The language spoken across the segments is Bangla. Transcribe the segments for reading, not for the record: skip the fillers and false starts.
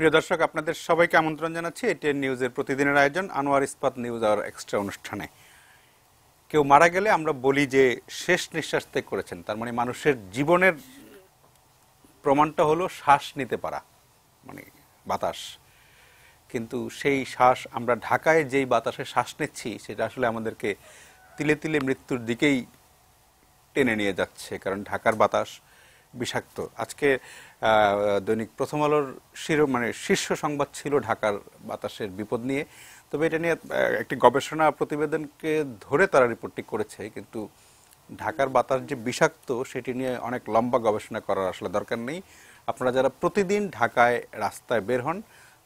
প্রিয় দর্শক, আপনাদের সবাইকে আমন্ত্রণ জানাচ্ছি এটিএন নিউজের প্রতিদিনের আয়োজন আনোয়ার ইস্পাত নিউজ আওয়ার এক্সট্রা অনুষ্ঠানে। কেউ মারা গেলে আমরা বলি যে শেষ নিঃশ্বাস ত্যাগ করেছেন, তার মানে মানুষের জীবনের প্রমাণটা হলো শ্বাস নিতে পারা, মানে বাতাস। কিন্তু সেই শ্বাস আমরা ঢাকায় যেই বাতাসে শ্বাস নিচ্ছি সেটা আসলে আমাদেরকে তিলে তিলে মৃত্যুর দিকেই টেনে নিয়ে যাচ্ছে, কারণ ঢাকার বাতাস বিষাক্ত। আজকে দৈনিক প্রথম আলোর শীর্ষ সংবাদ ছিল ঢাকার বাতাসের বিপদ নিয়ে। তবে এটা নিয়ে একটি গবেষণা প্রতিবেদনকে ধরে তারা রিপোর্টটি করেছে, কিন্তু ঢাকার বাতাস যে বিষাক্ত সেটি নিয়ে অনেক লম্বা গবেষণা করার আসলে দরকার নেই। আপনারা যারা প্রতিদিন ঢাকায় রাস্তায় বের হন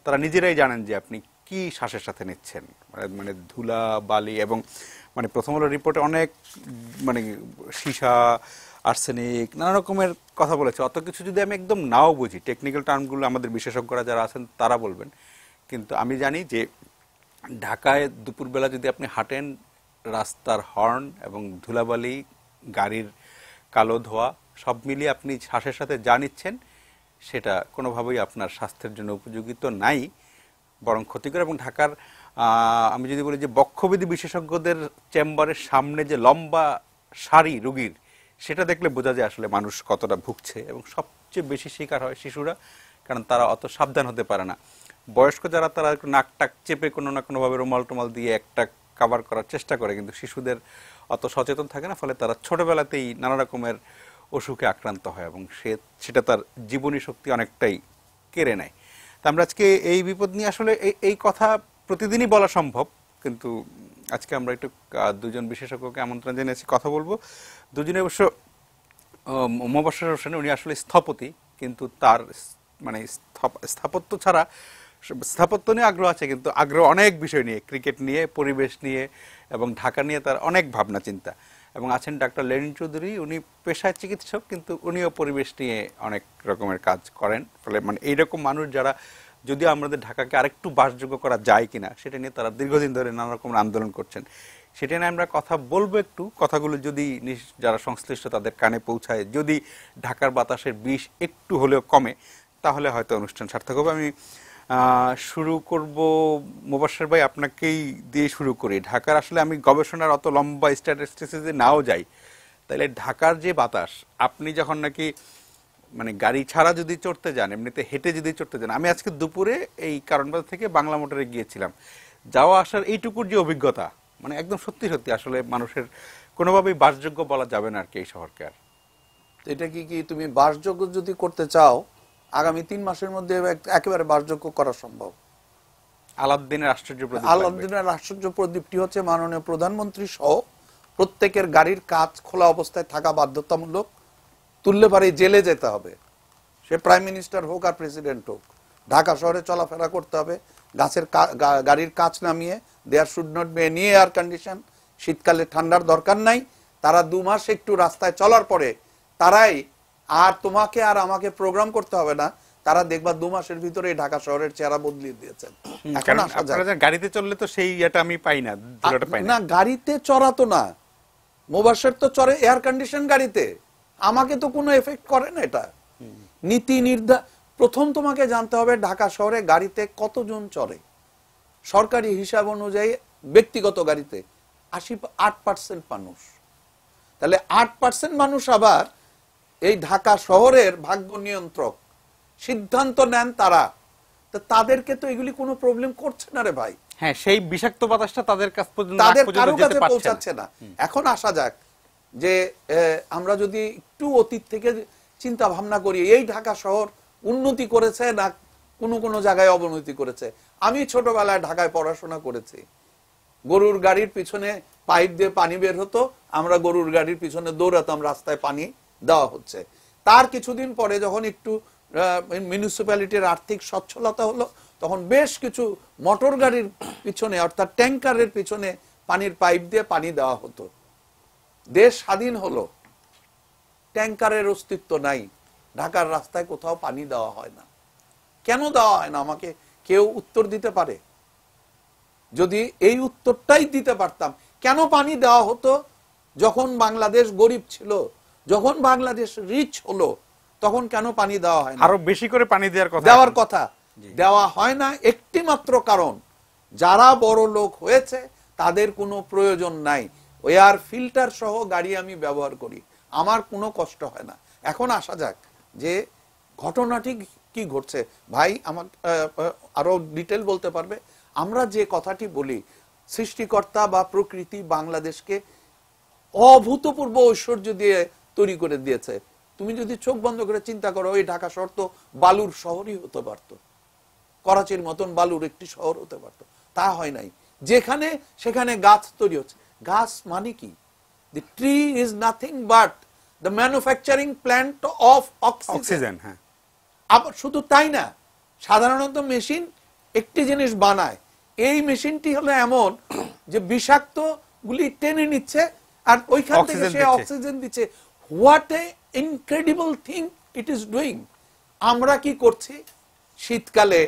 তারা নিজেরাই জানেন যে আপনি কি শ্বাসের সাথে নিচ্ছেন, মানে ধুলা, বালি এবং প্রথম আলোর রিপোর্টে অনেক সীসা, আর্সেনিক, নানা রকমের কথা বলেছে। অত কিছু যদি আমি একদম নাও বুঝি, টেকনিক্যাল টার্মগুলো আমাদের বিশেষজ্ঞরা যারা আছেন তারা বলবেন, কিন্তু আমি জানি যে ঢাকায় দুপুরবেলা যদি আপনি হাঁটেন, রাস্তার হর্ন এবং ধুলাবালি, গাড়ির কালো ধোয়া সব মিলিয়ে আপনি শ্বাসের সাথে যা নিচ্ছেন সেটা কোনোভাবেই আপনার স্বাস্থ্যের জন্য উপযোগী তো নাই, বরং ক্ষতিকর। এবং ঢাকার আমি যদি বলি যে বক্ষবিধি বিশেষজ্ঞদের চেম্বারের সামনে যে লম্বা সারি রোগীর, সেটা দেখলে বোঝা যায় আসলে মানুষ কতটা ভুগছে। এবং সবচেয়ে বেশি শিকার হয় শিশুরা, কারণ তারা অত সাবধান হতে পারে না। বয়স্ক যারা তারা একটু নাক টাক চেপে কোনো না কোনোভাবে রুমাল টুমাল দিয়ে একটা কাভার করার চেষ্টা করে, কিন্তু শিশুদের অত সচেতন থাকে না, ফলে তারা ছোটবেলাতেই নানা রকমের অসুখে আক্রান্ত হয় এবং সেটা তার জীবনী শক্তি অনেকটাই কেড়ে নেয়। তা আমরা আজকে এই বিপদ নিয়ে আসলে এই কথা প্রতিদিনই বলা সম্ভব, কিন্তু আজকে আমরা একটু দুজন বিশেষজ্ঞকে আমন্ত্রণ জানিয়েছি, কথা বলবো। দুজনে অবশ্য মোবাশ্বের হোসেন, উনি আসলে স্থপতি, কিন্তু তার স্থাপত্য ছাড়া স্থাপত্য নিয়ে আগ্রহ আছে, কিন্তু আগ্রহ অনেক বিষয় নিয়ে, ক্রিকেট নিয়ে, পরিবেশ নিয়ে এবং ঢাকা নিয়ে তার অনেক ভাবনা চিন্তা। এবং আছেন ডাক্তার লেনিন চৌধুরী, উনি পেশায় চিকিৎসক, কিন্তু উনিও পরিবেশ নিয়ে অনেক রকমের কাজ করেন। ফলে এইরকম মানুষ যারা, যদিও আমাদের ঢাকাকে আরেকটু বাসযোগ্য করা যায় কিনা সেটা নিয়ে তারা দীর্ঘদিন ধরে নানা রকমের আন্দোলন করছেন। সেটা নিয়ে আমরা কথা বলবো একটু। কথাগুলো যদি যারা সংশ্লিষ্ট তাদের কানে পৌঁছায়, যদি ঢাকার বাতাসের বিষ একটু হলেও কমে, তাহলে হয়তো অনুষ্ঠান সার্থক হবে। আমি শুরু করব মোবাশ্বের ভাই, আপনাকেই দিয়ে শুরু করি। ঢাকার আসলে আমি গবেষণার অত লম্বা স্ট্যাটিস্টিক্সে নাও যাই, তাহলে ঢাকার যে বাতাস, আপনি যখন নাকি গাড়ি ছাড়া যদি চড়তে যান, এমনিতে হেঁটে যদি চড়তে যান, আমি আজকে দুপুরে এই কারণবাজার থেকে বাংলা মোটরে গিয়েছিলাম, যাওয়া আসার এইটুকুর যে অভিজ্ঞতা, একদম সত্যি সত্যি আসলে মানুষের কোনোভাবেই বাসযোগ্য বলা যাবে না আর কি এই শহরকে। আর এটা কি তুমি বাসযোগ্য যদি করতে চাও, আগামী 3 মাসের মধ্যে একেবারে বাসযোগ্য করা সম্ভব। আলাউদ্দিনের আশ্চর্য প্রদীপটি হচ্ছে মাননীয় প্রধানমন্ত্রী সহ প্রত্যেকের গাড়ির কাঁচ খোলা অবস্থায় থাকা বাধ্যতামূলক, তুললে পারে জেলে যেতে হবে। সে প্রাইম মিনিস্টার হোক আর প্রেসিডেন্ট হোক, ঢাকা শহরে চলাফেরা করতে হবে। গাড়ির কাঁচ নামিয়ে, there should not be any air condition. শীতকালে ঠান্ডার দরকার নাই। তারা 2 মাস একটু রাস্তায় চলার পরে তারাই আর তোমাকে আর আমাকে প্রোগ্রাম করতে হবে না, তারা দেখবা 2 মাসের ভিতরে ঢাকা শহরের চেহারা বদলিয়ে দিয়েছেন। গাড়িতে চললে তো সেই এটা আমি পাই না, না গাড়িতে চড়া তো না, মোবাশ্বের তো চড়ে এয়ার কন্ডিশন গাড়িতে, আমাকে তো কোনো এফেক্ট করে না। এটা নীতি প্রথম তোমাকে জানতে হবে ঢাকা শহরে গাড়িতে কতজন চড়ে। সরকারি হিসাব অনুযায়ী ব্যক্তিগত গাড়িতে 8% মানুষ, তাহলে 8% মানুষ আবার এই ঢাকা শহরের ভাগ্য নিয়ন্ত্রক, সিদ্ধান্ত নেন তারা, তো তাদেরকে তো এগুলি কোনো প্রবলেম করছে না রে ভাই। হ্যাঁ, সেই বিষাক্ত বাতাসটা তাদের কারো কাছে পৌঁছাচ্ছে না। এখন আসা যাক যে আমরা যদি একটু অতীত থেকে চিন্তা ভাবনা করি, এই ঢাকা শহর উন্নতি করেছে না কোনো জায়গায় অবনতি করেছে। আমি ছোটবেলায় ঢাকায় পড়াশোনা করেছি, গরুর গাড়ির পিছনে পাইপ দিয়ে পানি বের হতো, আমরা গরুর গাড়ির পিছনে দৌড়াতাম, রাস্তায় পানি দেওয়া হচ্ছে। তার কিছুদিন পরে যখন একটু মিউনিসিপ্যালিটির আর্থিক সচ্ছলতা হলো, তখন বেশ কিছু মোটর গাড়ির পিছনে অর্থাৎ ট্যাঙ্কারের পিছনে পানির পাইপ দিয়ে পানি দেওয়া হতো। দেশ স্বাধীন হলো, ট্যাঙ্কারের অস্তিত্ব নাই, ঢাকার রাস্তায় কোথাও পানি দেওয়া হয় না। কেন দেওয়া হয় না আমাকে কেউ উত্তর দিতে পারে? যদি এই উত্তরটাই দিতে পারতাম, কেন পানি দেওয়া হতো যখন বাংলাদেশ গরিব ছিল, যখন বাংলাদেশ রিচ হলো, তখন কেন পানি দেওয়া হয় না? আরো বেশি করে পানি দেওয়ার কথা। দেওয়া হয় না একটি মাত্র কারণ, যারা বড় লোক হয়েছে তাদের কোনো প্রয়োজন নাই। এয়ার ফিল্টার সহ গাড়ি আমি ব্যবহার করি, আমার কোনো কষ্ট হয় না। এখন আসা যাক যে ঘটনাটি কি ঘটছে। ভাই আমার আরো ডিটেল বলতে পারবে। আমরা যে কথাটি বলি, সৃষ্টিকর্তা বা প্রকৃতি বাংলাদেশকে অভূতপূর্ব ঐশ্বর্য দিয়ে তৈরি করে দিয়েছে। তুমি যদি চোখ বন্ধ করে চিন্তা করো, এই ঢাকা শহর তো বালুর শহরই হতে পারত, করাচির মতন বালুর একটি শহর হতে পারত। তা হয় নাই। যেখানে সেখানে গাছ তৈরি হচ্ছে। গাছ মানে কি? The tree is nothing but the manufacturing plant of oxygen. হ্যাঁ। আবার শুধু তাই না, সাধারণত মেশিন একটি জিনিস বানায়, এই মেশিনটি হলো এমন যে বিষাক্ত গুলি টেনে নিচ্ছে আর ওইখান থেকে সে অক্সিজেন দিচ্ছে। What a incredible thing it is doing. আমরা কি করছি? শীতকালে,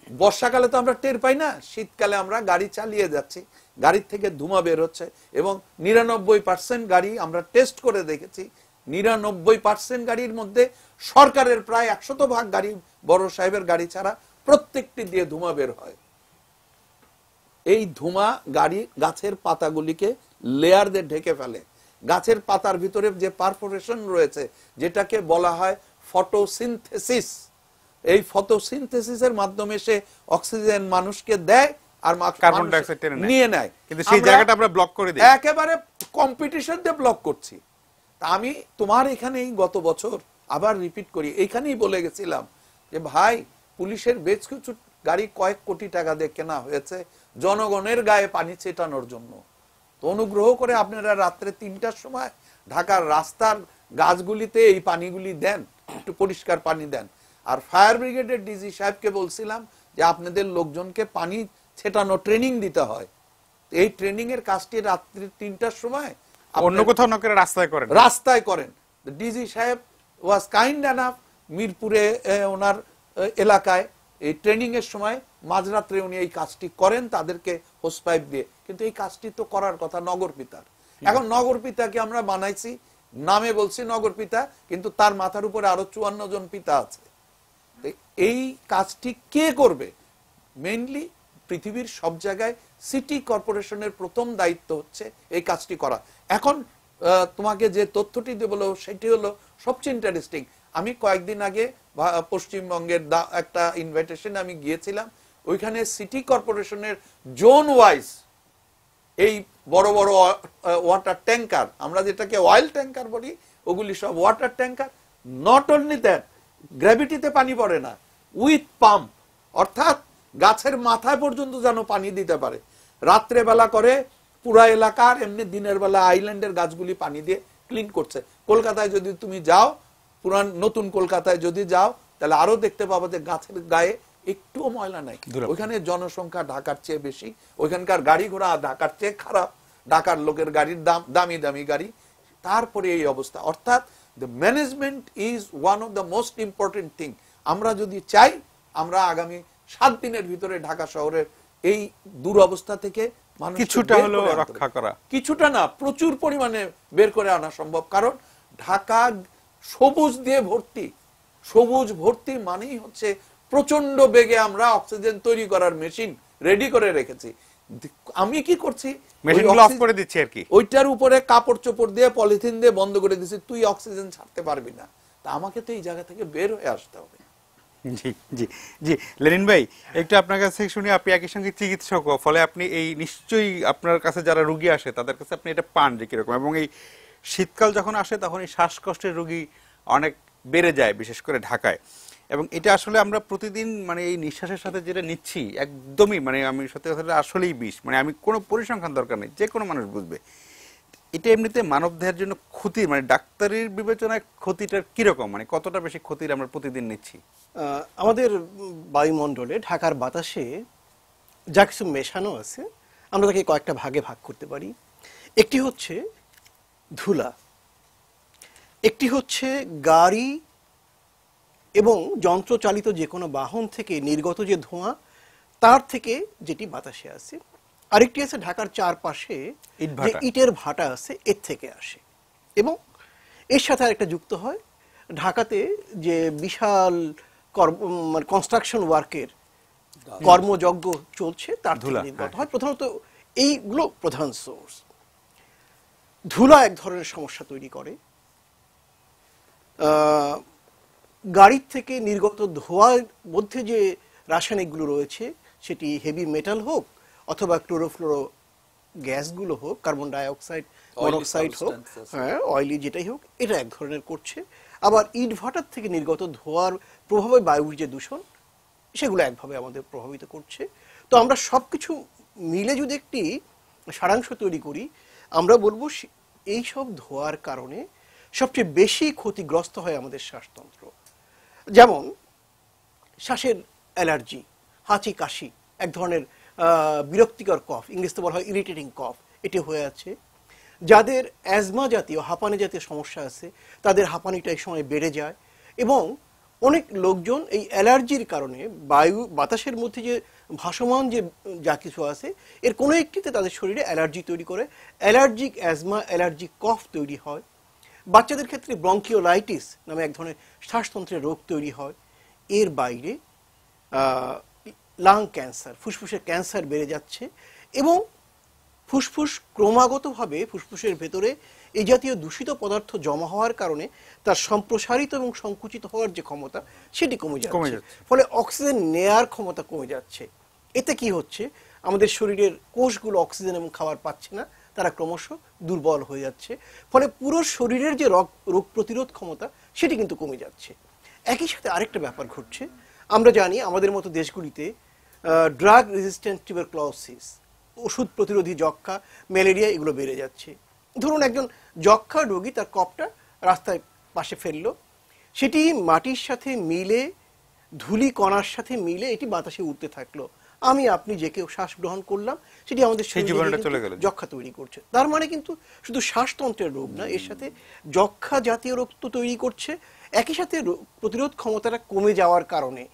বর্ষাকালে তো আমরা টের পাই না, শীতকালে আমরা গাড়ি চালিয়ে যাচ্ছি, গাড়ির থেকে ধোঁয়া বের হচ্ছে এবং 99% গাড়ি আমরা টেস্ট করে দেখেছি, 99% গাড়ির মধ্যে সরকারের প্রায় 100% গাড়ি, বড় সাহেবের গাড়ি ছাড়া প্রত্যেকটি দিয়ে ধোঁয়া বের হয়। এই ধোঁয়া গাড়ি গাছের পাতাগুলিকে লেয়ার দিয়ে ঢেকে ফেলে। গাছের পাতার ভিতরে যে পারফোরেশন রয়েছে, যেটাকে বলা হয় ফটোসিনথেসিস, এই ফটোসিনথেসিসের মাধ্যমে সে অক্সিজেন মানুষকে দেয় আর কার্বন ডাই অক্সাইড নিয়ে নেয়। কিন্তু সেই জায়গাটা আমরা ব্লক করে দিই, একেবারে কম্পিটিশন দিয়ে ব্লক করছি। তা আমি তোমার এখানেই গত বছর আবার রিপিট করি, এইখানেই বলে গেছিলাম যে ভাই, পুলিশের বেশ কিছু গাড়ি কয়েক কোটি টাকা দিয়ে কেনা হয়েছে জনগণের গায়ে পানি ছেটানোর জন্য। তো অনুগ্রহ করে আপনারা রাত্রে 3টার সময় ঢাকার রাস্তার গাছগুলিতে এই পানিগুলি দেন, একটু পরিষ্কার পানি দেন। আর ফায়ার ব্রিগেডের ডিজি সাহেবকে বলছিলাম যে আপনাদের লোকজনকে পানি ছেটানো ট্রেনিং দিতে হয়। এই ট্রেনিং এর কাজটি রাত্রি 3টার সময় অন্য কোথাও না করে রাস্তায় করেন। ডিজি সাহেব ওয়াজ কাইন্ড এনাফ, মিরপুরে ওনার এলাকায় এই ট্রেনিং এর সময় মাঝরাত্রে উনি এই কাজটি করেন তাদেরকে হোস পাইপ দিয়ে। কিন্তু এই কাজটি তো করার কথা নগর পিতার। এখন নগর পিতাকে আমরা বানাইছি, নামে বলছি নগর পিতা, কিন্তু তার মাথার উপরে আরো 54 জন পিতা আছে। এই কাজটি কে করবে? মেইনলি পৃথিবীর সব জায়গায় সিটি কর্পোরেশনের প্রথম দায়িত্ব হচ্ছে এই কাজটি করা। এখন তোমাকে যে তথ্যটি দেব সেটি হলো সবচেয়ে ইন্টারেস্টিং। আমি কয়েকদিন আগে পশ্চিমবঙ্গের একটা ইনভাইটেশন আমি গিয়েছিলাম, ওইখানে সিটি কর্পোরেশনের জোন ওয়াইজ এই বড় বড় ওয়াটার ট্যাঙ্কার, আমরা যেটাকে অয়েল ট্যাঙ্কার বলি, ওগুলি সব water tanker. Not only that, গ্র্যাভিটিতে পানি পড়ে না, উইথ পাম্প, অর্থাৎ গাছের মাথায় পর্যন্ত যেন পানি দিতে পারে। রাত্রে বেলা করে পুরা এলাকার, এমনি দিনের বেলা আইল্যান্ডের গাছগুলি পানি দিয়ে ক্লিন করছে। কলকাতায় যদি তুমি যাও, পুরান নতুন কলকাতায় যদি যাও, তাহলে আরো দেখতে পাবো যে গাছের গায়ে একটুও ময়লা নাই। ওইখানে জনসংখ্যা ঢাকার চেয়ে বেশি, ওইখানকার গাড়ি ঘোড়া ঢাকার চেয়ে খারাপ, ঢাকার লোকের গাড়ির দাম, দামি দামি গাড়ি, তারপরে এই অবস্থা। অর্থাৎ the management is one of the most important thing. আমরা যদি চাই আমরা আগামী 7 দিনের ভিতরে ঢাকা শহরের এই দুরবস্থা থেকে কিছুটা হলো রক্ষা করা, কিছুটা না প্রচুর পরিমাণে বের করে আনা সম্ভব। কারণ ঢাকা সবুজ দিয়ে ভর্তি, সবুজ ভর্তি মানেই হচ্ছে প্রচন্ড বেগে আমরা অক্সিজেন তৈরি করার মেশিন রেডি করে রেখেছি। আমি কি করছি, মেশিনগুলো অফ করে দিচ্ছি আর কি, ওইটার উপরে কাপড় চোপড় দিয়ে পলিথিন দিয়ে বন্ধ করে দিচ্ছি, তুই অক্সিজেন ছাড়তে পারবি না। তা আমাকে তো এই জায়গা থেকে বের হয়ে আসতে হবে। জি জি জি, লেনিন ভাই, একটু আপনার কাছে শুনি, আপনি একই সঙ্গে চিকিৎসক, ফলে আপনি এই নিশ্চয়ই আপনার কাছে যারা রোগী আসে তাদের কাছে আপনি এটা পান যে কিরকম, এবং এই শীতকাল যখন আসে তখন এই শ্বাসকষ্টের রোগী অনেক বেড়ে যায়, বিশেষ করে ঢাকায়। এবং এটা আসলে আমরা প্রতিদিন মানে এই নিঃশ্বাসের সাথে যেটা নিচ্ছি একদমই, মানে আমি সত্যি কথা আসলেই বিষ, মানে আমি কোনো পরিসংখ্যান দরকার নেই, যে কোনো মানুষ বুঝবে এটা এমনিতে মানব দেহের জন্য ক্ষতি, মানে ডাক্তারের বিবেচনায় ক্ষতিটার কিরকম, মানে কতটা বেশি ক্ষতির আমরা প্রতিদিন নিচ্ছি? আমাদের বায়ুমণ্ডলে, ঢাকার বাতাসে যা কিছু মেশানো আছে আমরা তাকে কয়েকটা ভাগে ভাগ করতে পারি। একটি হচ্ছে ধুলা, একটি হচ্ছে গাড়ি এবং যন্ত্রচালিত যে কোনো বাহন থেকে নির্গত যে ধোঁয়া, তার থেকে যেটি বাতাসে আসে। আরেকটি আছে ঢাকার চারপাশে যে ইটের ভাটা আছে, এর থেকে আসে। এবং এর সাথে আরেকটা যুক্ত হয়, ঢাকাতে যে বিশাল মানে কনস্ট্রাকশন ওয়ার্কের কর্মযজ্ঞ চলছে তার থেকে ধুলা, নির্গত হয়। প্রধানত এইগুলো প্রধান সোর্স। ধুলা এক ধরনের সমস্যা তৈরি করে। গাড়ির থেকে নির্গত ধোঁয়ার মধ্যে যে রাসায়নিকগুলো রয়েছে, সেটি হেভি মেটাল হোক অথবা ক্লোরোফ্লোরো গ্যাসগুলো হোক, কার্বন ডাই অক্সাইড, মনোক্সাইড হোক, হ্যাঁ অয়েলি যেটাই হোক, এটা এক ধরনের করছে। আবার ইট ভাটার থেকে নির্গত ধোঁয়ার প্রভাবে বায়ুর যে দূষণ, সেগুলো একভাবে আমাদের প্রভাবিত করছে। তো আমরা সবকিছু মিলে যদি একটি সারাংশ তৈরি করি, আমরা বলবো এই সব ধোঁয়ার কারণে সবচেয়ে বেশি ক্ষতিগ্রস্ত হয় আমাদের শ্বাসতন্ত্র। যেমন শ্বাসের অ্যালার্জি, হাঁচি কাশি, এক ধরনের বিরক্তিকর কফ, ইংরেজিতে বলা হয় ইরিটেটিং কফ, এটি হয়ে আছে। যাদের অ্যাজমা জাতীয় হাঁপানি জাতীয় সমস্যা আছে, তাদের হাঁপানিটা এই সময় বেড়ে যায়। এবং অনেক লোকজন এই অ্যালার্জির কারণে বাতাসের মধ্যে যে ভাসমান যে যা কিছু আছে, এর কোনো একটিতে তাদের শরীরে অ্যালার্জি তৈরি করে, অ্যালার্জিক অ্যাজমা, অ্যালার্জিক কফ তৈরি হয়। বাচ্চাদের ক্ষেত্রে ব্রঙ্কিওলাইটিস নামে এক ধরনের শ্বাসতন্ত্রের রোগ তৈরি হয়। এর বাইরে লাং ক্যান্সার, ফুসফুসের ক্যান্সার বেড়ে যাচ্ছে এবং ফুসফুস ক্রমাগতভাবে ফুসফুসের ভেতরে এই জাতীয় দূষিত পদার্থ জমা হওয়ার কারণে তার সম্প্রসারিত এবং সংকুচিত হওয়ার যে ক্ষমতা, সেটি কমে যাচ্ছে। ফলে অক্সিজেন নেয়ার ক্ষমতা কমে যাচ্ছে। এতে কি হচ্ছে, আমাদের শরীরের কোষগুলো অক্সিজেন এবং খাবার পাচ্ছে না, তারা ক্রমশ দুর্বল হয়ে যাচ্ছে। ফলে পুরো শরীরের যে রোগ প্রতিরোধ ক্ষমতা, সেটি কিন্তু কমে যাচ্ছে। একই সাথে আরেকটা ব্যাপার ঘটছে, আমরা জানি আমাদের মতো দেশগুলিতে ড্রাগ রেজিস্ট্যান্ট টিউবারকুলোসিস, ওষুধ প্রতিরোধী যক্ষ্মা, ম্যালেরিয়া, এগুলো বেড়ে যাচ্ছে। ধরুন একজন যক্ষ্মা রোগী তার কফটা রাস্তায় পাশে ফেললো, সেটি মাটির সাথে মিলে, ধুলি কণার সাথে মিলে এটি বাতাসে উঠতে থাকলো। আমি আপনি যে কেউ শ্বাস গ্রহণ করলাম, সেটি আমাদের শরীরে যক্ষ্মা তৈরি করছে। তার মানে কিন্তু শুধু শ্বাসতন্ত্রের রোগ না, এর সাথে যক্ষ্মা জাতীয় রোগ তো তৈরি করছে। একই সাথে প্রতিরোধ ক্ষমতাটা কমে যাওয়ার কারণে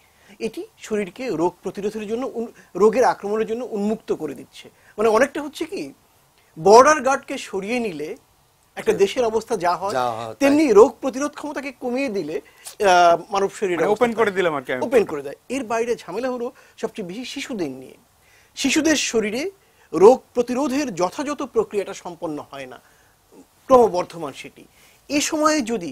এটি শরীরকে রোগ প্রতিরোধের জন্য, রোগের আক্রমণের জন্য উন্মুক্ত করে দিচ্ছে। মানে অনেকটা হচ্ছে কি, বর্ডার গার্ডকে সরিয়ে নিলে একটা দেশের অবস্থা যা হয়, তেমনি রোগ প্রতিরোধ ক্ষমতাকে কমিয়ে দিলে মানব শরীর ওপেন করে দিলাম আর কি, ওপেন করে দেয়। এর বাইরে ঝামেলা হলো সবচেয়ে বেশি শিশুদের নিয়ে। শিশুদের শরীরে রোগ প্রতিরোধের যথাযথ প্রক্রিয়াটা সম্পন্ন হয় না, ক্রমবর্ধমান সেটি। এ সময়ে যদি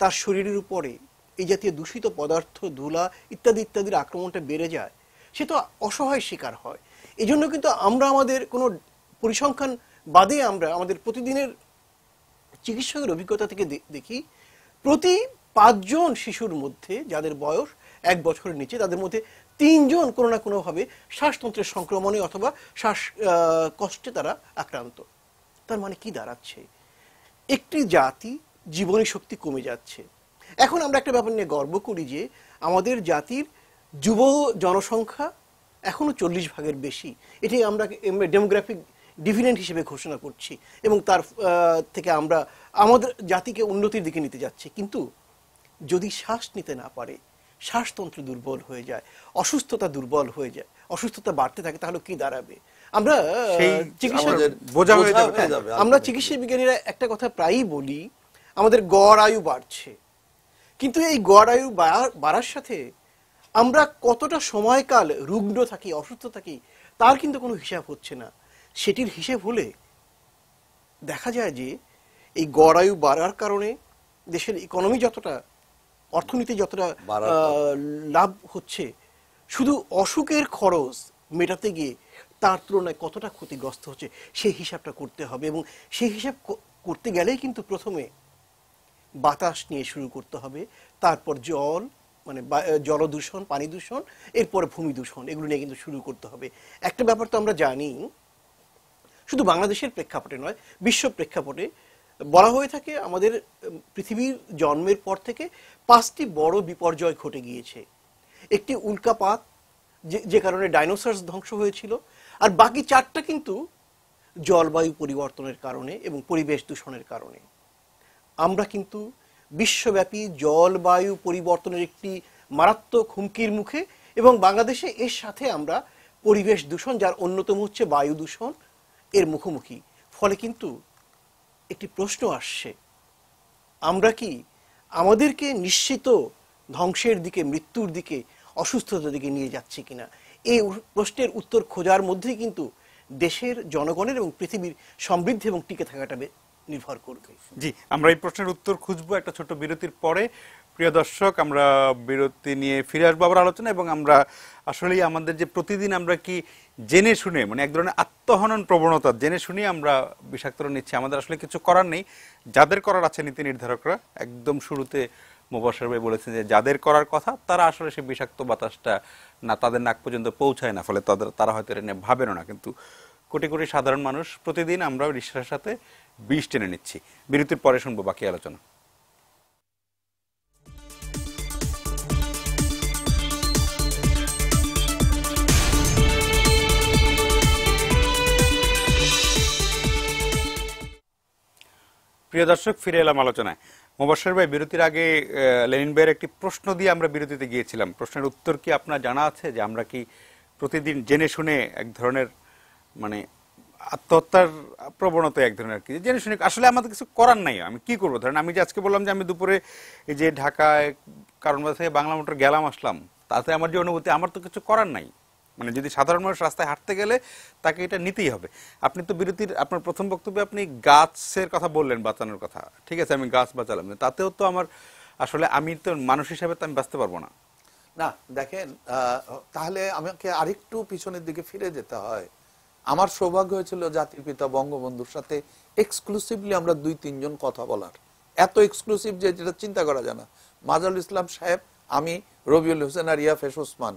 তার শরীরের উপরে এই জাতীয় দূষিত পদার্থ, ধুলা ইত্যাদি ইত্যাদির আক্রমণটা বেড়ে যায়, সে তো অসহায় শিকার হয়। এই জন্য কিন্তু আমরা আমাদের কোনো পরিসংখ্যান বাদে আমরা আমাদের প্রতিদিনের চিকিৎসকের অভিজ্ঞতা থেকে দেখি, প্রতি 5 জন শিশুর মধ্যে যাদের বয়স 1 বছরের নিচে, তাদের মধ্যে 3 জন কোনো না কোনোভাবে শ্বাসতন্ত্রের সংক্রমণে অথবা শ্বাসকষ্টে তারা আক্রান্ত। তার মানে কি দাঁড়াচ্ছে, একটি জাতি জীবনী শক্তি কমে যাচ্ছে। এখন আমরা একটা ব্যাপার নিয়ে গর্ব করি যে আমাদের জাতির যুব জনসংখ্যা এখনো 40 ভাগের বেশি। এটি আমরা ডেমোগ্রাফিক ডিভিডেন্ড হিসেবে ঘোষণা করছি এবং তার থেকে আমরা আমাদের জাতিকে উন্নতির দিকে নিতে যাচ্ছি। কিন্তু যদি শ্বাস নিতে না পারে, শ্বাসতন্ত্র দুর্বল হয়ে যায়, অসুস্থতা দুর্বল হয়ে যায়, অসুস্থতা বাড়তে থাকে, তাহলে কি দাঁড়াবে? আমরা চিকিৎসা বিজ্ঞানীরা একটা কথা প্রায়ই বলি, আমাদের গড় আয়ু বাড়ছে, কিন্তু এই গড় আয়ু বাড়ার সাথে আমরা কতটা সময়কাল রুগ্ন থাকি, অসুস্থ থাকি, তার কিন্তু কোনো হিসাব হচ্ছে না। সেটির হিসেব হলে দেখা যায় যে এই গড় আয়ু বাড়ার কারণে দেশের ইকোনমি যতটা, অর্থনীতি যতটা লাভ হচ্ছে, শুধু অসুখের খরচ মেটাতে গিয়ে তার তুলনায় কতটা ক্ষতিগ্রস্ত হচ্ছে সেই হিসাবটা করতে হবে। এবং সেই হিসাব করতে গেলেই কিন্তু প্রথমে বাতাস নিয়ে শুরু করতে হবে, তারপর জল, মানে জলদূষণ, পানি দূষণ, এরপরে ভূমি দূষণ, এগুলো নিয়ে কিন্তু শুরু করতে হবে। একটা ব্যাপার তো আমরা জানি, শুধু বাংলাদেশের প্রেক্ষাপটে নয়, বিশ্ব প্রেক্ষাপটে বলা হয়ে থাকে আমাদের পৃথিবীর জন্মের পর থেকে 5টি বড় বিপর্যয় ঘটে গিয়েছে। একটি উল্কাপাত, যে কারণে ডাইনোসরস ধ্বংস হয়েছিল, আর বাকি 4টা কিন্তু জলবায়ু পরিবর্তনের কারণে এবং পরিবেশ দূষণের কারণে। আমরা কিন্তু বিশ্বব্যাপী জলবায়ু পরিবর্তনের একটি মারাত্মক হুমকির মুখে, এবং বাংলাদেশে এর সাথে আমরা পরিবেশ দূষণ, যার অন্যতম হচ্ছে বায়ু দূষণ, এর মুখোমুখি। ফলে কিন্তু একটি প্রশ্ন আসছে, আমরা কি আমাদেরকে নিশ্চিত ধ্বংসের দিকে, মৃত্যুর দিকে, অসুস্থতার দিকে নিয়ে যাচ্ছে কিনা, এই প্রশ্নের উত্তর খোঁজার মধ্যেই কিন্তু দেশের জনগণের এবং পৃথিবীর সমৃদ্ধি এবং টিকে থাকাটা নির্ভর করবে। জি, আমরা এই প্রশ্নের উত্তর খুঁজবো একটা ছোট বিরতির পরে। প্রিয় দর্শক, আমরা বিরতি নিয়ে ফিরে আসবো আবার আলোচনা, এবং আমরা আসলেই আমাদের যে প্রতিদিন আমরা কি জেনে শুনে, মানে এক ধরনের আত্মহনন প্রবণতা জেনে শুনে আমরা বিষাক্ততা নিচ্ছি, আমাদের আসলে কিছু করার নেই। যাদের করার আছে নীতি নির্ধারকরা, একদম শুরুতে মোবাশ্বের ভাই বলেছেন যে যাদের করার কথা তারা আসলে সেই বিষাক্ত বাতাসটা না তাদের নাক পর্যন্ত পৌঁছায় না, ফলে তারা হয়তো এটা নিয়ে ভাবেনও না। কিন্তু কোটি কোটি সাধারণ মানুষ প্রতিদিন আমরা নিঃশ্বাসের সাথে বিষ টেনে নিচ্ছি। বিরতির পরে শুনবো বাকি আলোচনা। প্রিয় দর্শক, ফিরে এলাম আলোচনায়। মোবাশ্বের ভাই, বিরতির আগে লেনিন ভাইয়ের একটি প্রশ্ন দিয়ে আমরা বিরতিতে গিয়েছিলাম। প্রশ্নের উত্তর কি আপনার জানা আছে যে আমরা কি প্রতিদিন জেনে শুনে এক ধরনের মানে আত্মহত্যার প্রবণতা, এক ধরনের আর কি জেনে শুনে আসলে আমাদের কিছু করার নাই, আমি কি করবো? ধরেন আমি যে আজকে বললাম যে আমি দুপুরে এই যে ঢাকায় কারণ থেকে বাংলা মোটর গেলাম আসলাম, তাতে আমার যে অনুভূতি, আমার তো কিছু করার নাই। মানে যদি সাধারণ মানুষ রাস্তায় হাঁটতে গেলে তাকে এটা নিতেই হবে। আপনি তো বিরতির আপনার প্রথম বক্তব্যে আপনি গাছের কথা বললেন, বাঁচানোর কথা, ঠিক আছে, আমি গাছ বাঁচালাম, তাতেও তো আমার আসলে আমি তো মানুষ হিসাবে তো আমি বাঁচতে পারবো না। না, দেখেন, তাহলে আমাকে আরেকটু পিছনের দিকে ফিরে যেতে হয়। আমার সৌভাগ্য হয়েছিল জাতির পিতা বঙ্গবন্ধুর সাথে এক্সক্লুসিভলি আমরা 2-3 জন কথা বলার, এত এক্সক্লুসিভ যে যেটা চিন্তা করা যায় না। মাজারুল ইসলাম সাহেব, আমি, রবিউল হোসেন আর ইয়াফেস ওসমান।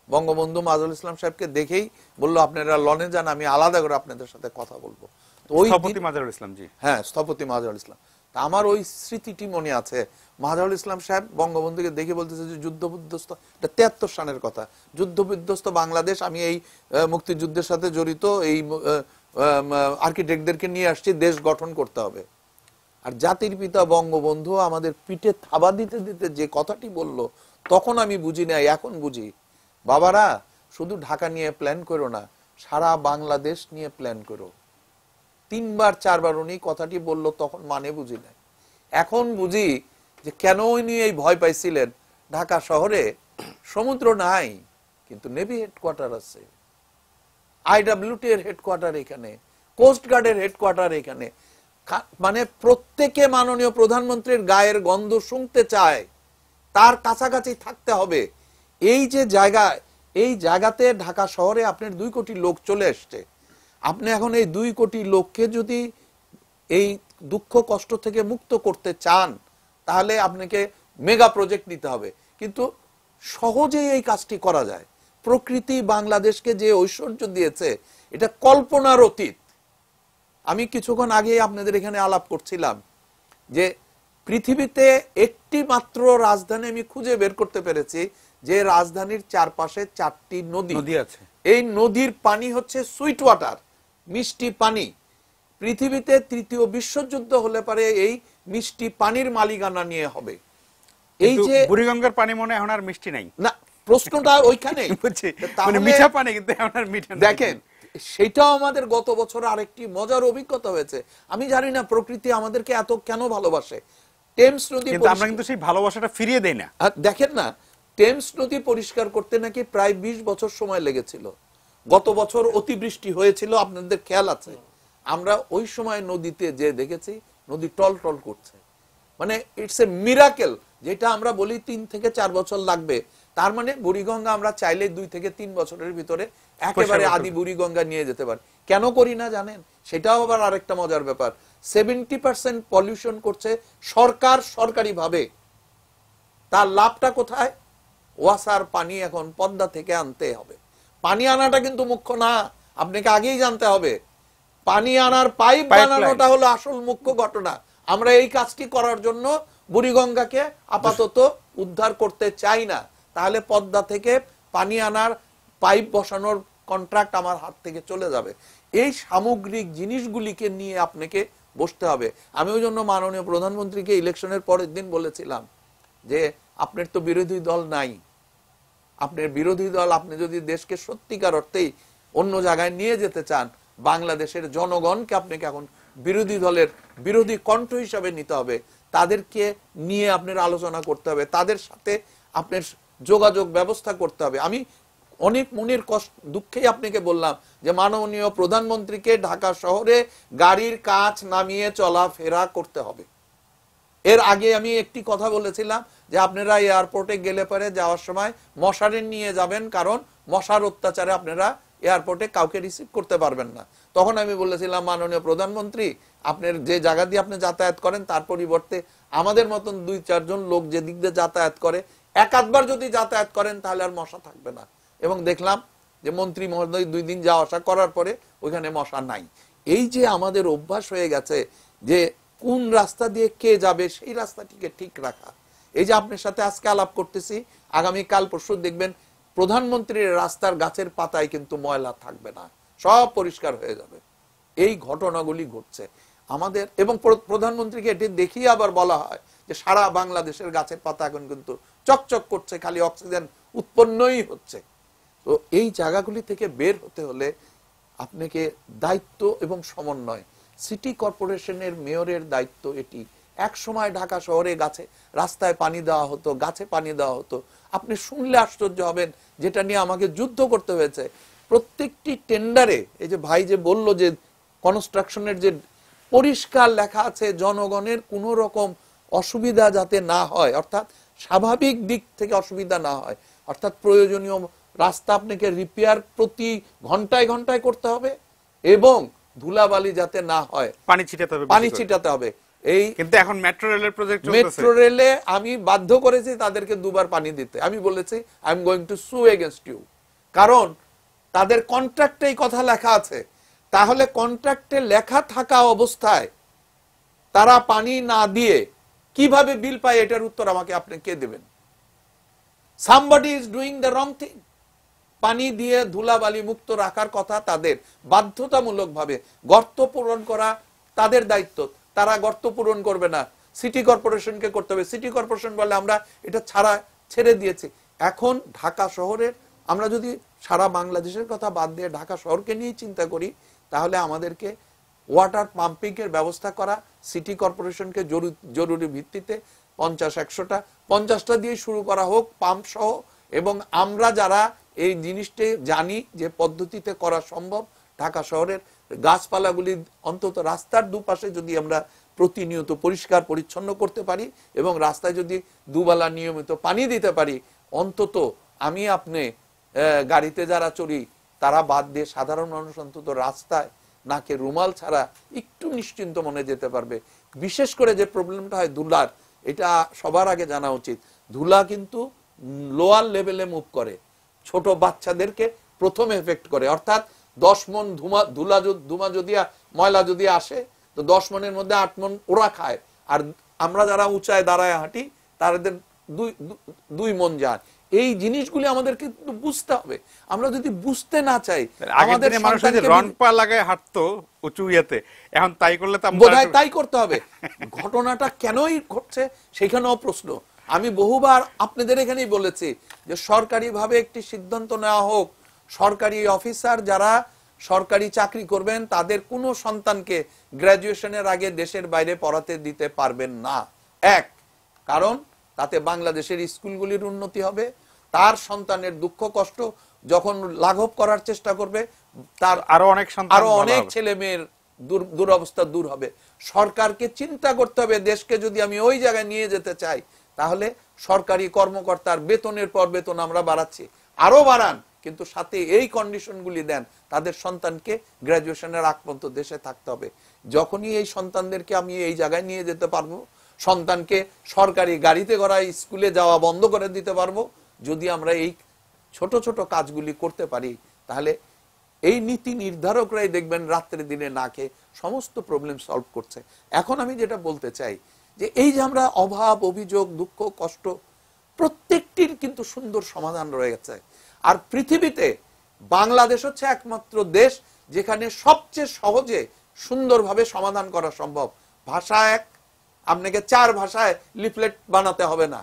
বঙ্গবন্ধু মাজারুল ইসলাম সাহেবকে দেখেই বললো আপনারা লনে যান, আমি আলাদা করে আপনাদের সাথে কথা বলবো। তো ওই স্থপতি মাজারুল ইসলাম, জি হ্যাঁ, স্থপতি মাজারুল ইসলাম। তা আমার ওই স্মৃতিটি মনে আছে। মাজারুল ইসলাম সাহেব বঙ্গবন্ধুকে দেখে বলতেছে যে যুদ্ধ বিধ্বস্ত, এটা 73 সালের কথা, যুদ্ধ বিধ্বস্ত বাংলাদেশ, আমি এই মুক্তিযুদ্ধের সাথে জড়িত এই আর্কিটেক্টদেরকে নিয়ে আসছি, দেশ গঠন করতে হবে। আর জাতির পিতা বঙ্গবন্ধু আমাদের পিঠে থাবা দিতে দিতে যে কথাটি বলল, তখন আমি বুঝি নাই, এখন বুঝি। বাবারা, শুধু ঢাকা নিয়ে প্ল্যান করো না, সারা বাংলাদেশ নিয়ে প্ল্যান করো। 3-4বার উনি কথাটি বলল, তখন মানে বুঝি নাই, এখন বুঝি যে কেন উনি এই ভয় পাইছিলেন। ঢাকা শহরে সমুদ্র নাই, কিন্তু নেভি হেডকোয়ার্টার আছে, IWT এর হেডকোয়ার্টার এখানে, কোস্ট গার্ডের হেডকোয়ার্টার এখানে। মানে প্রত্যেকে মাননীয় প্রধানমন্ত্রীর গায়ের গন্ধ শুনতে চায়, তার কাছাকাছি থাকতে হবে। এই যে জায়গা, এই জায়গাতে ঢাকা শহরে আপনার 2 কোটি লোক চলে এসছে। আপনি এখন এই 2 কোটি লোককে যদি এই দুঃখ কষ্ট থেকে মুক্ত করতে চান, তাহলে আপনাকে মেগা প্রজেক্ট নিতে হবে। কিন্তু সহজেই এই কাজটি করা যায়। প্রকৃতি বাংলাদেশকে যে ঐশ্বর্য দিয়েছে, এটা কল্পনার অতীত। আমি কিছুক্ষণ আগে আপনাদের এখানে আলাপ করছিলাম যে পৃথিবীতে একটি মাত্র রাজধানী আমি খুঁজে বের করতে পেরেছি, যে রাজধানীর চারপাশে 4টি নদী আছে। এই নদীর পানি হচ্ছে সুইট ওয়াটার, মিষ্টি পানি। পৃথিবীতে 3য় বিশ্বযুদ্ধ হলে পারে এই মিষ্টি পানির মালিকানা নিয়ে হবে। এই যে বুড়িগঙ্গার পানি মনে এখন আর মিষ্টি নাই, না, প্রশ্নটা ওইখানে, মানে মিঠা পানি, কিন্তু এখন আর মিঠা নাই। দেখেন, সেটাও আমাদের গত বছর আরেকটি মজার অভিজ্ঞতা হয়েছে। আমি জানি না প্রকৃতি আমাদেরকে এত কেন ভালোবাসে। টেমস নদী, কিন্তু আমরা কিন্তু সেই ভালোবাসাটা ফিরিয়ে দেই না। দেখেন না, টেমস নদী পরিষ্কার করতে নাকি প্রায় 20 বছর সময় লেগেছিল। গত বছর অতিবৃষ্টি হয়েছিল, আপনাদের খেয়াল আছে। আমরা ওই সময় নদীতে যে দেখেছি, নদী টল টল করছে। মানে ইটস এ মিরাকেল, যেটা আমরা বলি 3 থেকে 4 বছর লাগবে। তার মানে বুড়িগঙ্গা আমরা চাইলে 2 থেকে 3 বছরের ভিতরে একেবারে আদি বুড়িগঙ্গা নিয়ে যেতে পারি। কেন করি না জানেন? সেটাও আবার আরেকটা মজার ব্যাপার। 70% পলিউশন করছে সরকার, সরকারি ভাবে। তার লাভটা কোথায়? ওয়াসার পানি এখন পদ্মা থেকে আনতে হবে। পানি আনাটা কিন্তু মুখ্য না, আপনাকে আগেই জানতে হবে। পানি আনার পাইপ বানানোটা হলো আসল মুখ্য ঘটনা। আমরা এই কাজটি করার জন্য বুড়িগঙ্গাকে আপাতত উদ্ধার করতে চাই না। তাহলে পদ্মা থেকে পানি আনার পাইপ বসানোর কন্ট্রাক্ট আমার হাত থেকে চলে যাবে। এই সামগ্রিক জিনিসগুলিকে নিয়ে আপনাকে বসতে হবে। আমি ওই জন্য মাননীয় প্রধানমন্ত্রীকে ইলেকশনের পরের দিন বলেছিলাম যে আপনার তো বিরোধী দল নাই, আপনার বিরোধী দল, আপনি যদি দেশকে সত্যিকার অর্থেই অন্য জায়গায় নিয়ে যেতে চান, বাংলাদেশের জনগণকে আপনাকে এখন বিরোধী দলের বিরোধী কণ্ঠ হিসাবে নিতে হবে। তাদেরকে নিয়ে আপনার আলোচনা করতে হবে, তাদের সাথে আপনার যোগাযোগ ব্যবস্থা করতে হবে। আমি অনেক মনের কষ্ট দুঃখেই আপনাকে বললাম যে মাননীয় প্রধানমন্ত্রীকে ঢাকা শহরে গাড়ির কাঁচ নামিয়ে চলাফেরা করতে হবে। এর আগে আমি একটি কথা বলেছিলাম যে আপনারা এয়ারপোর্টে গেলে পরে যাওয়ার সময় মশারি নিয়ে যাবেন, কারণ মশার অত্যাচারে আপনারা এয়ারপোর্টে কাউকে রিসিভ করতে পারবেন না। তখন আমি বলেছিলাম মাননীয় প্রধানমন্ত্রী, আপনার যে জায়গা দিয়ে আপনি যাতায়াত করেন তার পরিবর্তে আমাদের মতন 2-4 জন লোক যে দিক দিয়ে যাতায়াত করে এক আধবার যদি যাতায়াত করেন তাহলে আর মশা থাকবে না। এবং দেখলাম যে মন্ত্রী মহোদয় 2 দিন যাওয়া আসা করার পরে ওইখানে মশা নাই। এই যে আমাদের অভ্যাস হয়ে গেছে যে কোন রাস্তা দিয়ে কে যাবে সেই রাস্তাটিকে ঠিক রাখা। এই যে আপনার সাথে আজকে আলাপ করতেছি, আগামী কাল পরশু দেখবেন প্রধানমন্ত্রীর রাস্তার গাছের পাতায় কিন্তু ময়লা থাকবে না, সব পরিষ্কার হয়ে যাবে। এই ঘটনাগুলি ঘটছে আমাদের, এবং প্রধানমন্ত্রীকে এটি দেখিয়ে আবার বলা হয় যে সারা বাংলাদেশের গাছের পাতা এখন কিন্তু চকচক করছে, খালি অক্সিজেন উৎপন্নই হচ্ছে। তো এই জায়গাগুলি থেকে বের হতে হলে আপনাকে দায়িত্ব এবং সমন্বয়, সিটি কর্পোরেশনের মেয়রের দায়িত্ব এটি। এক সময় ঢাকা শহরে গাছে রাস্তায় পানি দেওয়া হতো, গাছে পানি দেওয়া হতো। আপনি শুনলে আশ্চর্য হবেন, যেটা নিয়ে আমাকে যুদ্ধ করতে হয়েছে। প্রত্যেকটি টেন্ডারে, এই যে ভাই যে বলল যে কনস্ট্রাকশনের যে পরিষ্কার লেখা আছে জনগণের কোনো রকম অসুবিধা যাতে না হয়, অর্থাৎ স্বাভাবিক দিক থেকে অসুবিধা না হয়, অর্থাৎ প্রয়োজনীয় রাস্তা আপনাকে রিপেয়ার প্রতি ঘন্টায় ঘন্টায় করতে হবে এবং ধুলাবালি যাতে না হয়, পানি ছিটাতে হবে, পানি ছিটাতে হবে। এই কিন্তু এখন মেট্রো রেলের প্রজেক্ট চলতেছে, মেট্রো রেলে আমি বাধ্য করেছি তাদেরকে 2 বার পানি দিতে। আমি বলেছি আই এম গোয়িং টু সু এগেইনস্ট ইউ, কারণ তাদের কন্ট্রাক্টে এই কথা লেখা আছে। তাহলে কন্ট্রাক্টে লেখা থাকা অবস্থায় তারা পানি না দিয়ে কিভাবে বিল পায়, এটার উত্তর আমাকে আপনি কে দেবেন? somebody is doing the wrong thing। পানি দিয়ে ধুলাবালি মুক্ত রাখার কথা তাদের, বাধ্যতামূলকভাবে গর্ত পূরণ করা তাদের দায়িত্ব, তারা গর্ত পূরণ করবে না, সিটি কর্পোরেশনকে করতে হবে। সিটি কর্পোরেশন বলে আমরা এটা ছেড়ে দিয়েছি। এখন ঢাকা শহরের, আমরা যদি সারা বাংলাদেশের কথা বাদ দিয়ে ঢাকা শহরকে নিয়ে চিন্তা করি, তাহলে আমাদেরকে ওয়াটার পাম্পিং এর ব্যবস্থা করা, সিটি কর্পোরেশনকে জরুরি ভিত্তিতে 50-100টা 50টা দিয়ে শুরু করা হোক পাম্প সহ। এবং আমরা যারা এই জিনিসটি জানি যে পদ্ধতিতে করা সম্ভব, ঢাকা শহরের গাছপালাগুলি অন্তত রাস্তার দুপাশে যদি আমরা প্রতিনিয়ত পরিষ্কার পরিচ্ছন্ন করতে পারি এবং রাস্তায় যদি দুবেলা নিয়মিত পানি দিতে পারি, অন্তত আমি আপনি গাড়িতে যারা চড়ি তারা বাদ দিয়ে সাধারণ মানুষ অন্তত রাস্তায় নাকে রুমাল ছাড়া একটু নিশ্চিন্ত মনে যেতে পারবে। বিশেষ করে যে প্রবলেমটা হয় ধুলার, এটা সবার আগে জানা উচিত। ধুলা কিন্তু লোয়ার লেভেলে মুভ করে, ছোট বাচ্চাদেরকে প্রথমে এফেক্ট করে। অর্থাৎ 10 মন ময়লা যদি আসে, তো 10 মনের মধ্যে 8 মন ওরা খায়, আর আমরা যারা উঁচায় দাঁড়ায় হাঁটি তাদের 2 মন যায়। এই জিনিসগুলি আমাদেরকে বুঝতে হবে। আমরা যদি বুঝতে না চাই, আমাদের মানুষ রন পা লাগায় হাঁটতো উঁচু ইয়েতে, এখন তাই করলে তো বোধহয় তাই করতে হবে। ঘটনাটা কেনই ঘটছে সেখানেও প্রশ্ন। আমি বহুবার আপনাদের এখানেই বলেছি যে সরকারিভাবে একটি সিদ্ধান্ত নেওয়া হোক, সরকারি অফিসার যারা সরকারি চাকরি করবেন তাদের কোনো সন্তানকে গ্র্যাজুয়েশনের আগে দেশের বাইরে পড়াতে দিতে পারবেন না। এক, কারণ তাতে বাংলাদেশের স্কুলগুলির উন্নতি হবে, তার সন্তানের দুঃখ কষ্ট যখন লাঘব করার চেষ্টা করবে, তার আরো অনেক ছেলে মেয়ের দুরবস্থা দূর হবে। সরকারকে চিন্তা করতে হবে, দেশকে যদি আমি ওই জায়গায় নিয়ে যেতে চাই, তাহলে সরকারি কর্মকর্তার বেতনের পর বেতন আমরা বাড়াচ্ছি, আরো বাড়ান, কিন্তু সাথে এই কন্ডিশনগুলি দেন, তাদের সন্তানকে গ্র্যাজুয়েশনের আগ পর্যন্ত দেশে থাকতে হবে। যখনই এই সন্তানদেরকে আমি এই জায়গায় নিয়ে যেতে পারবো, সন্তানকে সরকারি গাড়িতে করা স্কুলে যাওয়া বন্ধ করে দিতে পারবো, যদি আমরা এই ছোট ছোট কাজগুলি করতে পারি, তাহলে এই নীতি নির্ধারকরাই দেখবেন রাত্রে দিনে না খেয়ে সমস্ত প্রবলেম সলভ করছে। এখন আমি যেটা বলতে চাই যে এই যে আমরা অভাব, অভিযোগ, দুঃখ, কষ্ট প্রত্যেকটির কিন্তু সুন্দর সমাধান রয়ে গেছে। আর পৃথিবীতে বাংলাদেশ হচ্ছে একমাত্র দেশ যেখানে সবচেয়ে সহজে সুন্দরভাবে সমাধান করা সম্ভব। ভাষা এক, আপনাকে 4 ভাষায় লিফলেট বানাতে হবে না,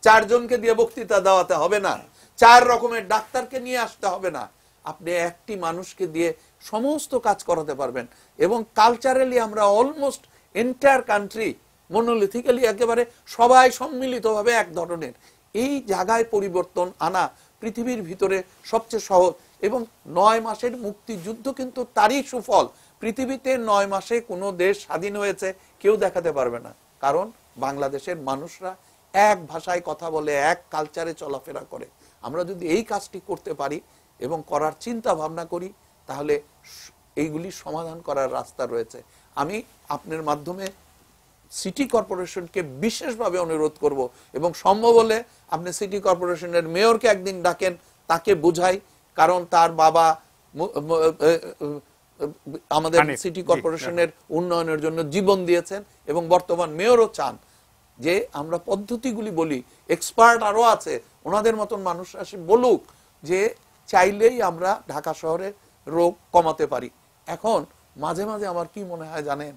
4 জনকে দিয়ে বক্তৃতা দেওয়াতে হবে না, 4 রকমের ডাক্তারকে নিয়ে আসতে হবে না, আপনি একটি মানুষকে দিয়ে সমস্ত কাজ করাতে পারবেন। এবং কালচারালি আমরা অলমোস্ট এন্টায়ার কান্ট্রি মনোলিথিক্যালি একেবারে সবাই সম্মিলিতভাবে এক ধরনের। এই জায়গায় পরিবর্তন আনা পৃথিবীর ভিতরে সবচেয়ে সহজ, এবং 9 মাসের মুক্তিযুদ্ধ কিন্তু তারই সুফল। পৃথিবীতে 9 মাসে কোনো দেশ স্বাধীন হয়েছে কেউ দেখাতে পারবে না, কারণ বাংলাদেশের মানুষরা এক ভাষায় কথা বলে, এক কালচারে চলাফেরা করে। আমরা যদি এই কাজটি করতে পারি এবং করার চিন্তা ভাবনা করি, তাহলে এইগুলি সমাধান করার রাস্তা রয়েছে। আমি আপনার মাধ্যমে সিটি কর্পোরেশনকে বিশেষভাবে অনুরোধ করব, এবং সম্ভব হলে আপনি সিটি কর্পোরেশনের মেয়রকে একদিন ডাকেন, তাকে বুঝাই, কারণ তার বাবা আমাদের সিটি কর্পোরেশনের উন্নয়নের জন্য জীবন দিয়েছেন, এবং বর্তমান মেয়রও চান যে আমরা পদ্ধতিগুলি বলি। এক্সপার্ট আরো আছে, ওনাদের মতন মানুষ আসে বলুক যে চাইলেই আমরা ঢাকা শহরে রোগ কমাতে পারি। এখন মাঝে মাঝে আমার কি মনে হয় জানেন,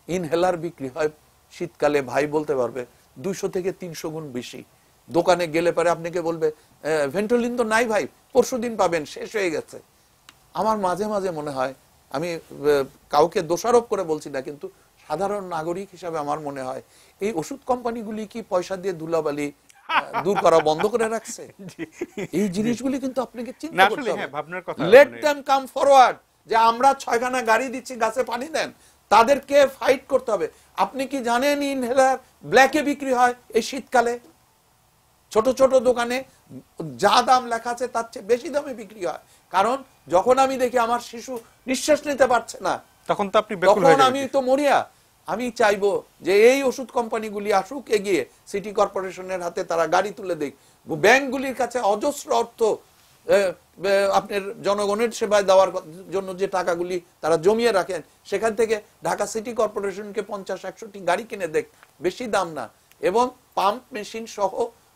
ইনহেলার বিক্রি হয় শীতকালে, ভাই বলতে পারবে 200 থেকে 300 গুণ বেশি। দোকানে গেলে পরে আপনাকে বলবে ভেন্টোলিন তো নাই ভাই, পরশুদিন পাবেন, শেষ হয়ে গেছে। আমার মাঝে মাঝে মনে হয়, আমি কাউকে দোষারোপ করে বলছি না, কিন্তু সাধারণ নাগরিক হিসাবে আমার মনে হয় এই ওষুধ কোম্পানিগুলি কি পয়সা দিয়ে ধুলাবালি দূর করা বন্ধ করে রাখছে? এই জিনিসগুলি কিন্তু আপনাকে চিন্তা করতে হবে। লেট দেম কাম ফরওয়ার্ড, যে আমরা 6খানা গাড়ি দিচ্ছি, গাছে পানি দেন, তাদেরকে ফাইট করতে হবে। আপনি কি জানেন ইনহেলার ব্ল্যাকে বিক্রি হয় এই শীতকালে? ছোট ছোট দোকানে যা দাম লেখা আছে তার চেয়ে বেশি দামে বিক্রি হয়। কারণ যখন আমি দেখি আমার শিশু নিঃশ্বাস নিতে পারছে না, তখন তো আপনি বেকুল হয়ে যাবেন, আমি তো মরিয়া। আমি চাইবো যে এই ওষুধ কোম্পানিগুলি আসুক এগিয়ে, সিটি কর্পোরেশনের হাতে তারা গাড়ি তুলে দেখ, ব্যাংকগুলির কাছে অজস্র অর্থ আপনার জনগণের সেবায় দেওয়ার জন্য যে টাকাগুলি তারা জমিয়ে রাখেন, সেখান থেকে ঢাকা সিটি কর্পোরেশনকে 50-100টি গাড়ি কিনে দেখ, বেশি দাম না, এবং পাম্প মেশিন সহ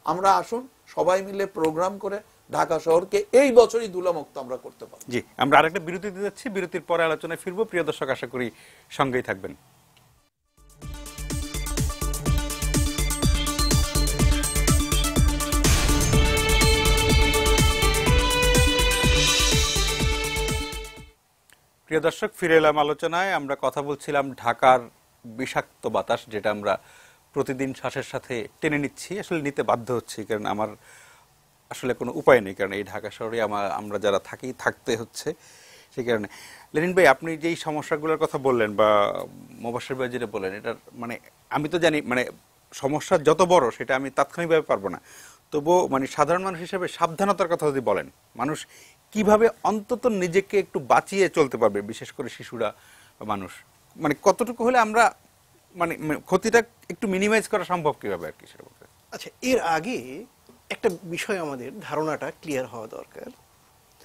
আমরা আসুন সবাই মিলে প্রোগ্রাম করে ঢাকা শহরকে এই বছরই ধুলামুক্ত আমরা করতে পারব। জি, আমরা আরেকটা বিরতি দিতে যাচ্ছি, বিরতির পরে আলোচনায় ফিরবো। প্রিয় দর্শক, আশা করি সঙ্গেই থাকবেন। প্রিয় দর্শক, ফিরে এলাম আলোচনায়। আমরা কথা বলছিলাম ঢাকার বিষাক্ত বাতাস, যেটা আমরা প্রতিদিন শ্বাসের সাথে টেনে নিচ্ছি, আসলে নিতে বাধ্য হচ্ছি, কারণ আমার আসলে কোনো উপায় নেই, কারণ এই ঢাকা শহরে আমরা যারা থাকি, থাকতে হচ্ছে। সেই কারণে লেনিন ভাই, আপনি যেই সমস্যাগুলোর কথা বললেন বা মোবাশ্বের ভাই যেটা বললেন, এটার মানে আমি তো জানি মানে সমস্যা যত বড় সেটা আমি তাৎক্ষণিকভাবে পারবো না, তবুও মানে সাধারণ মানুষ হিসেবে সাবধানতার কথা যদি বলেন, মানুষ কিভাবে অন্তত নিজেকে একটু বাঁচিয়ে চলতে পারবে, বিশেষ করে শিশুরা বা মানুষ, মানে কতটুকু হলে আমরা মানে ক্ষতিটা একটু মিনিমাইজ করা সম্ভব কিভাবে আর কি সেটা বলতে। আচ্ছা, এর আগে একটা বিষয় আমাদের ধারণাটা ক্লিয়ার হওয়া দরকার।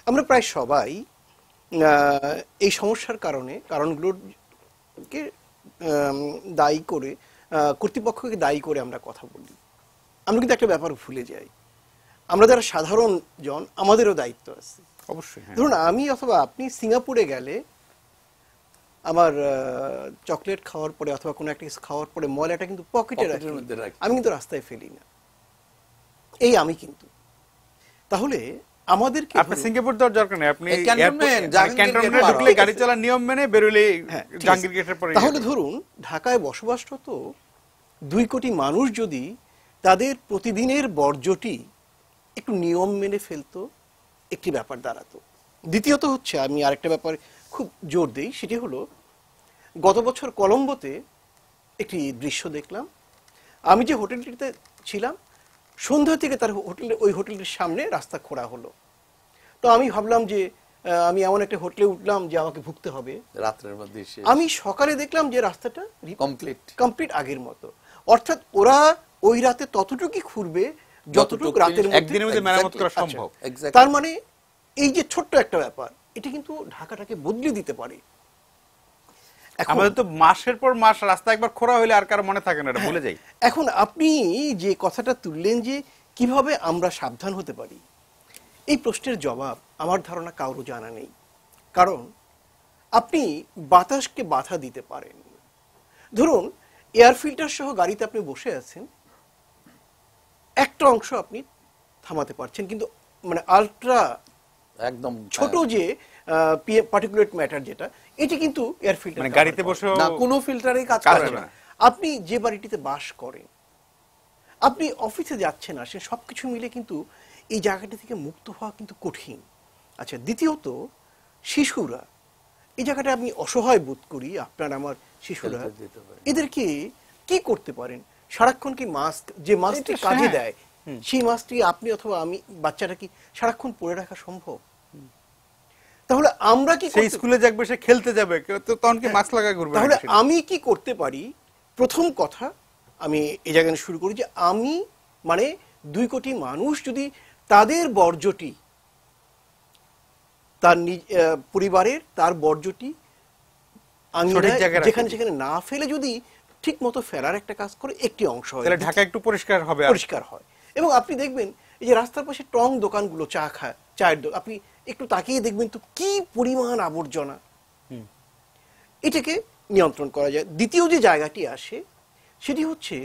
আমরা প্রায় সবাই এই সমস্যার কারণগুলোকে দায়ী করে, কর্তৃপক্ষকে দায়ী করে আমরা কথা বলি। আমরা কিন্তু একটা ব্যাপার ভুলে যাই, আমরা যারা সাধারণ জন, আমাদেরও দায়িত্ব আছে অবশ্যই। ধরুন আমি অথবা আপনি সিঙ্গাপুরে গেলে, আমার চকলেট খাওয়ার পরে অথবা কোনো একটা কিছু খাওয়ার পরে ময়লাটা কিন্তু পকেটে রাখি, আমি কিন্তু রাস্তায় ফেলি না, এই আমি কিন্তু। তাহলে আমাদেরকে আপনি সিঙ্গাপুর যাওয়ার দরকার নেই, আপনি ক্যান্টনমেন্টে ঢুকলে গাড়ি চালার নিয়ম মেনে বেরোলে জাহাঙ্গীর গেটের পরে। তাহলে ধরুন ঢাকায় বসবাসরত 2 কোটি মানুষ যদি তাদের প্রতিদিনের বর্জ্যটি একটু নিয়ম মেনে ফেলতো, একটি ব্যাপার দাঁড়াতো। দ্বিতীয়ত হচ্ছে, আমি আরেকটা ব্যাপার খুব জোর দিই, সেটি হলো গত বছর কলম্বোতে একটি দৃশ্য দেখলাম। আমি যে হোটেলটিতে ছিলাম, সন্ধ্যা থেকে তার ওই হোটেলটির সামনে রাস্তা খোঁড়া হলো। তো আমি ভাবলাম যে আমি এমন একটা হোটেলে উঠলাম যে আমাকে ভুগতে হবে রাতের মধ্যে। আমি সকালে দেখলাম যে রাস্তাটা কমপ্লিট আগের মতো, অর্থাৎ ওরা ওই রাতে ততটুকুই খুঁড়বে যতটুকু রাতের একদিনের মধ্যে মেরামত করা সম্ভব। তার মানে এই যে ছোট্ট একটা ব্যাপার, এটা কিন্তু ঢাকাটাকে বদলে দিতে পারে। আমাদের তো মাসের পর মাস রাস্তা একবার খোঁড়া হইলে আর কারো মনে থাকে না, এটা ভুলে যাই। এখন আপনি যে কথাটা তুললেন যে কিভাবে আমরা সাবধান হতে পারি, এই প্রশ্নের জবাব আমার ধারণা কারো জানা নেই। কারণ আপনি বাতাসকে বাধা দিতে পারেন। ধরুন এয়ার ফিল্টার সহ গাড়িতে আপনি বসে আছেন, একটা অংশ আপনি থামাতে পারছেন, কিন্তু মানে আলট্রা একদম ছোট যে পার্টিকুলেট ম্যাটার যেটা, এটি কিন্তু এয়ার ফিল্টার মানে গাড়িতে বসে না, কোনো ফিল্টারেই কাজ করে না। আপনি যে বাড়িটিতে বাস করেন, আপনি অফিসে যাচ্ছেন আসেন, সবকিছু মিলে কিন্তু এই জায়গাটি থেকে মুক্ত হওয়া কিন্তু কঠিন। আচ্ছা, দ্বিতীয়ত শিশুরা, এই জায়গাটা আমি অসহায় বোধ করি, আপনার আমার শিশুরা, খেলতে দিতে পারি। এদেরকে কি করতে পারেন? সারাক্ষণ কি মাস্ক, যে মাস্কটি এটা কাজে হ্যাঁ। দেয়, সেই মাস্কটি আপনি অথবা আমি, বাচ্চাটা কি সারাক্ষণ পরে রাখা সম্ভব? তাহলে আমরা কি সেই করতে- স্কুলে যাবে, সে খেলতে যাবে, কেউ তো তখন কি মাস্ক লাগায় ঘুরবে তাহলে নাকি সেটা? আমি কি করতে পারি? প্রথম কথা, আমি এই জায়গায় শুরু করি যে আমি, মানে 2 কোটি মানুষ যদি তাদের বর্জ্যটি, তার পরিবারের তার বর্জ্যটি সঠিক জায়গায় রাখে যেখানে দিই। যেখানে না ফেলে যদি ঠিক মতো ফেলার একটা কাজ করে, একটি অংশ হয়, তাহলে ঢাকা একটু পরিষ্কার হবে আর পরিষ্কার হয়। এবং আপনি দেখবেন এই যে রাস্তার পাশে টং দোকানগুলো, চা খায়, চায়ের দোকান, আপনি একটু তাকিয়ে দেখবেন তো কি পরিমাণ আবর্জনা। এটাকে নিয়ন্ত্রণ করা যায়। দ্বিতীয় যে জায়গাটি আসে সেটি হচ্ছে,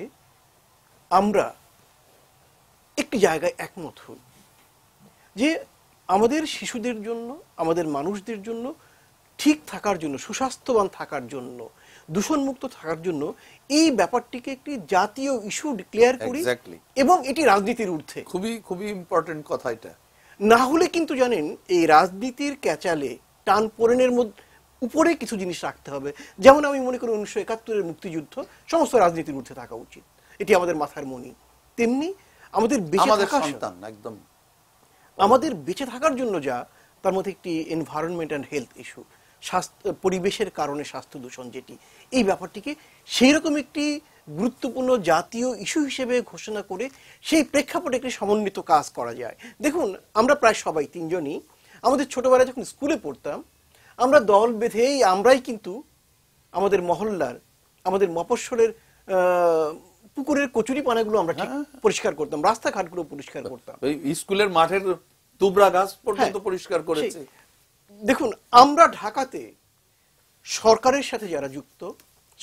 আমরা একটি জায়গায় একমত হই যে আমাদের শিশুদের জন্য, আমাদের মানুষদের জন্য ঠিক থাকার জন্য, সুস্বাস্থ্যবান থাকার জন্য, দূষণমুক্ত থাকার জন্য এই ব্যাপারটিকে একটি জাতীয় ইস্যু ডিক্লেয়ার করি। Exactly. এবং এটি রাজনীতির ঊর্ধ্বে। খুবই খুবই ইম্পর্টেন্ট কথা এটা। না হলে কিন্তু জানেন, এই রাজনীতির ক্যাচালে টান পোড়েনের মধ্যে উপরে কিছু জিনিস রাখতে হবে। যেমন আমি মনে করি 1971-এর মুক্তিযুদ্ধ সমস্ত রাজনীতির ঊর্ধ্বে থাকা উচিত, এটি আমাদের মাথার মণি। তেমনি আমাদের বেঁচে আমাদের থাকার, সন্তান একদম আমাদের বেঁচে থাকার জন্য যা, তার মধ্যে একটি এনভায়রনমেন্ট অ্যান্ড হেলথ ইস্যু, স্বাস্থ্য, পরিবেশের কারণে স্বাস্থ্য দূষণ, যেটি, এই ব্যাপারটিকে সেই রকম একটি গুরুত্বপূর্ণ জাতীয় ইস্যু হিসেবে ঘোষণা করে সেই প্রেক্ষাপটে একটি সমন্বিত কাজ করা যায়। দেখুন, আমরা প্রায় সবাই তিনজনই আমাদের ছোটবেলায় যখন স্কুলে পড়তাম, আমরা দল বেঁধেই আমরাই কিন্তু আমাদের মহল্লার, আমাদের মফস্বলের পুকুরের কচুরি পানাগুলো আমরা ঠিক পরিষ্কার করতাম, রাস্তাঘাটগুলো পরিষ্কার করতাম। ওই স্কুলের মাঠের তুবড়া গাছ পর্যন্ত হ্যাঁ, পরিষ্কার করেছে। দেখুন, আমরা ঢাকাতে সরকারের সাথে যারা যুক্ত,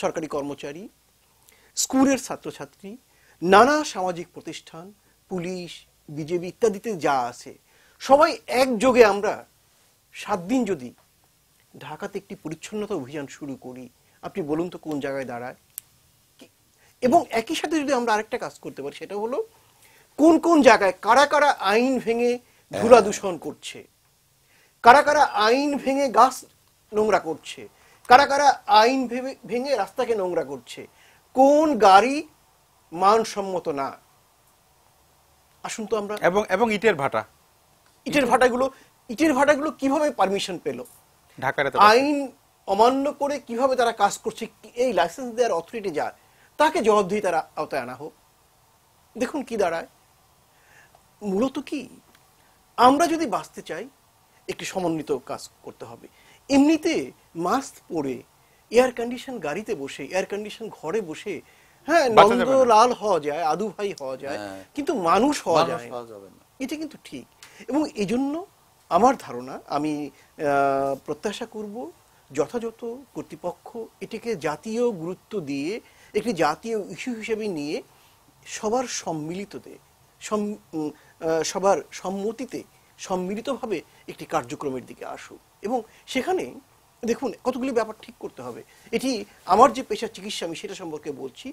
সরকারি কর্মচারী, স্কুলের ছাত্রছাত্রী, নানা সামাজিক প্রতিষ্ঠান, পুলিশ, বিজেপি ইত্যাদিতে যা আছে, সবাই একযোগে আমরা 7 দিন যদি ঢাকাতে একটি পরিচ্ছন্নতা অভিযান শুরু করি, আপনি বলুন তো কোন জায়গায় দাঁড়ায়? এবং একই সাথে যদি আমরা আরেকটা কাজ করতে পারি, সেটা হলো কোন কোন জায়গায় কারা কারা আইন ভেঙে ধুলা দূষণ করছে, কারা কারা আইন ভেঙে গাছ নোংরা করছে, কারা কারা আইন ভেঙে রাস্তাকে নোংরা করছে, কোন গাড়ি মানসম্মত না। আসুন তো আমরা, এবং এবং ইটের ভাটা ইটের ভাটাগুলো কিভাবে পারমিশন পেল, ঢাকার এত আইন অমান্য করে কিভাবে তারা কাজ করছে, এই লাইসেন্স দেওয়ার অথরিটি যার, তাকে জবাবদিহিতার আওতায় আনা হোক। দেখুন কি দাঁড়ায়। মূলত কি, আমরা যদি বাঁচতে চাই, একটি সমন্বিত কাজ করতে হবে। এমনিতে মাস্ক পরে এয়ার কন্ডিশন গাড়িতে বসে, এয়ার কন্ডিশন ঘরে বসে, হ্যাঁ, বাঁচা যাবে না। নন্দলাল হওয়া যায়, আদু ভাই হওয়া যায়, কিন্তু মানুষ হওয়া মানুষ যায় না। হওয়া যাবে না। এটা কিন্তু ঠিক। এবং এই জন্য আমার ধারণা, আমি প্রত্যাশা করব যথাযথ কর্তৃপক্ষ এটিকে জাতীয় গুরুত্ব দিয়ে, একটি জাতীয় ইস্যু হিসেবে নিয়ে, সবার সম্মিলিততে, সবার সম্মতিতে, সম্মিলিতভাবে একটি কার্যক্রমের দিকে আসুক। এবং সেখানে দেখুন, কতগুলি ব্যাপার ঠিক করতে হবে। এটি আমার যে পেশা চিকিৎসা, আমি সেটা সম্পর্কে বলছি।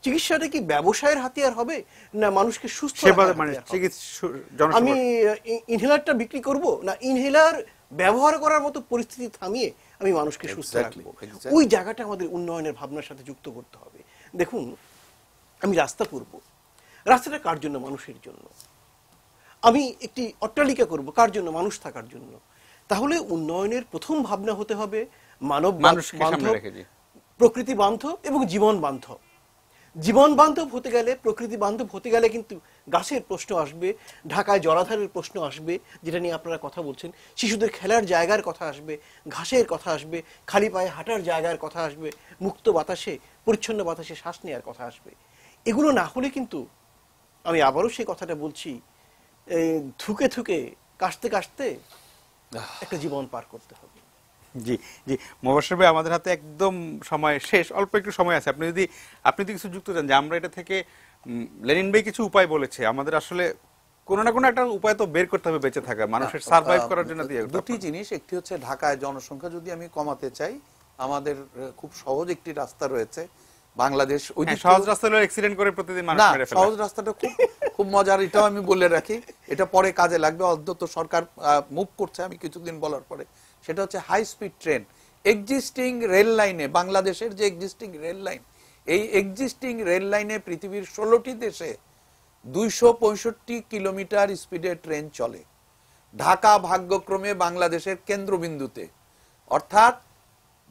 চিকিৎসাটা কি ব্যবসায়ের হাতিয়ার হবে, না মানুষকে সুস্থ সেবা, রাখার মানে হাতিয়ার হবে? চিকিৎসা, আমি ইনহেলারটা বিক্রি করব, না ইনহেলার ব্যবহার করার মতো পরিস্থিতি থামিয়ে আমি মানুষকে সুস্থ Exactly, রাখবো? exactly. ওই জায়গাটা আমাদের উন্নয়নের ভাবনার সাথে যুক্ত করতে হবে। দেখুন, আমি রাস্তা করব, রাস্তাটা কার জন্য? মানুষের জন্য। আমি একটি অট্টালিকা করব, কার জন্য? মানুষ থাকার জন্য। তাহলে উন্নয়নের প্রথম ভাবনা হতে হবে মানব মানুষকে সামনে বান্ধব, রেখে, জি। প্রকৃতি বান্ধব এবং জীবন বান্ধব। জীবন বান্ধব হতে গেলে, প্রকৃতি বান্ধব হতে গেলে কিন্তু গাছের প্রশ্ন আসবে, ঢাকায় জলাধারের প্রশ্ন আসবে, যেটা নিয়ে আপনারা কথা বলছেন, শিশুদের খেলার জায়গার কথা আসবে, ঘাসের কথা আসবে, খালি পায়ে হাঁটার জায়গার কথা আসবে, মুক্ত বাতাসে, পরিচ্ছন্ন বাতাসে শ্বাস নেওয়ার কথা আসবে। এগুলো না হলে কিন্তু, আমি আবারও সেই কথাটা বলছি, ধুকে ধুকে, কাশতে কাশতে একটা জীবন পার করতে হবে। জি জি, মোবাশ্বের ভাই, আমাদের হাতে একদম সময় শেষ, অল্প একটু সময় আছে। আপনি যদি কিছু যুক্ত চান, যে আমরা এটা থেকে, লেনিন ভাই কিছু উপায় বলেছে, আমাদের আসলে কোনো না কোনো একটা উপায় তো বের করতে হবে বেঁচে থাকা, মানুষের সার্ভাইভ করার জন্য। দুটি জিনিস, একটি হচ্ছে ঢাকায় জনসংখ্যা যদি আমি কমাতে চাই, আমাদের খুব সহজ একটি রাস্তা রয়েছে, বাংলাদেশ ওই হ্যাঁ, দিক সহজ থেকেও- রাস্তা হলো অ্যাক্সিডেন্ট করে প্রতিদিন মানুষ না, মেরে ফেলে। সহজ রাস্তাটা খুব খুব মজার, এটাও আমি বলে রাখি, এটা পরে কাজে লাগবে, অন্তত সরকার মুভ করছে আমি কিছুদিন বলার পরে। সেটা হচ্ছে high speed train. Existing rail লাইনে, বাংলাদেশের যে এক্সিস্টিং রেল লাইন, এই এক্সিস্টিং রেল লাইনে পৃথিবীর 16টি দেশে 265 কিলোমিটার স্পিডে ট্রেন চলে। ঢাকা ভাগ্যক্রমে বাংলাদেশের কেন্দ্রবিন্দুতে, অর্থাৎ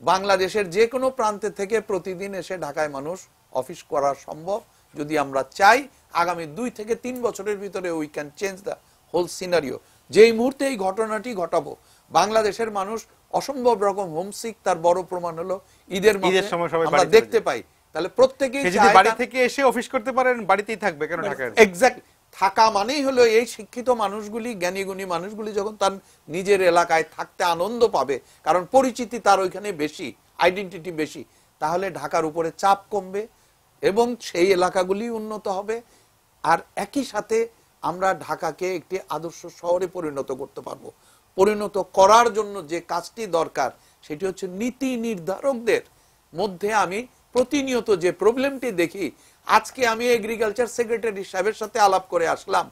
বাংলাদেশের যে কোনো প্রান্তে থেকে প্রতিদিন এসে ঢাকায় মানুষ অফিস করা সম্ভব যদি আমরা চাই। আগামী 2 থেকে 3 বছরের ভিতরে we can change the whole scenario. যেই মুহূর্তে এই ঘটনাটি ঘটাবো, বাংলাদেশের মানুষ অসম্ভব রকম হোমসিক, তার বড় প্রমাণ হলো ঈদের সময় সবাই আমরা বাড়ি চলে দেখতে পাই। তাহলে প্রত্যেকেই সে যদি চায় বাড়ি তার- থেকে এসে অফিস করতে পারেন, বাড়িতেই থাকবে, কেন ঢাকায়? এক্স্যাক্ট থাকা মানেই হলো এই শিক্ষিত মানুষগুলি, জ্ঞানীগুণী মানুষগুলি যখন তার নিজের এলাকায় থাকতে আনন্দ পাবে, কারণ পরিচিতি তার ওইখানে বেশি, আইডেন্টিটি বেশি, তাহলে ঢাকার উপরে চাপ কমবে এবং সেই এলাকাগুলি উন্নত হবে। আর একই সাথে আমরা ঢাকাকে একটি আদর্শ শহরে পরিণত করতে পারবো। পরিণত করার জন্য যে কাজটি দরকার সেটি হচ্ছে নীতি নির্ধারকদের মধ্যে আমি প্রতিনিয়ত যে প্রবলেমটি দেখি, আজকে আমি এগ্রিকালচার সেক্রেটারি সাহেবের সাথে আলাপ করে আসলাম,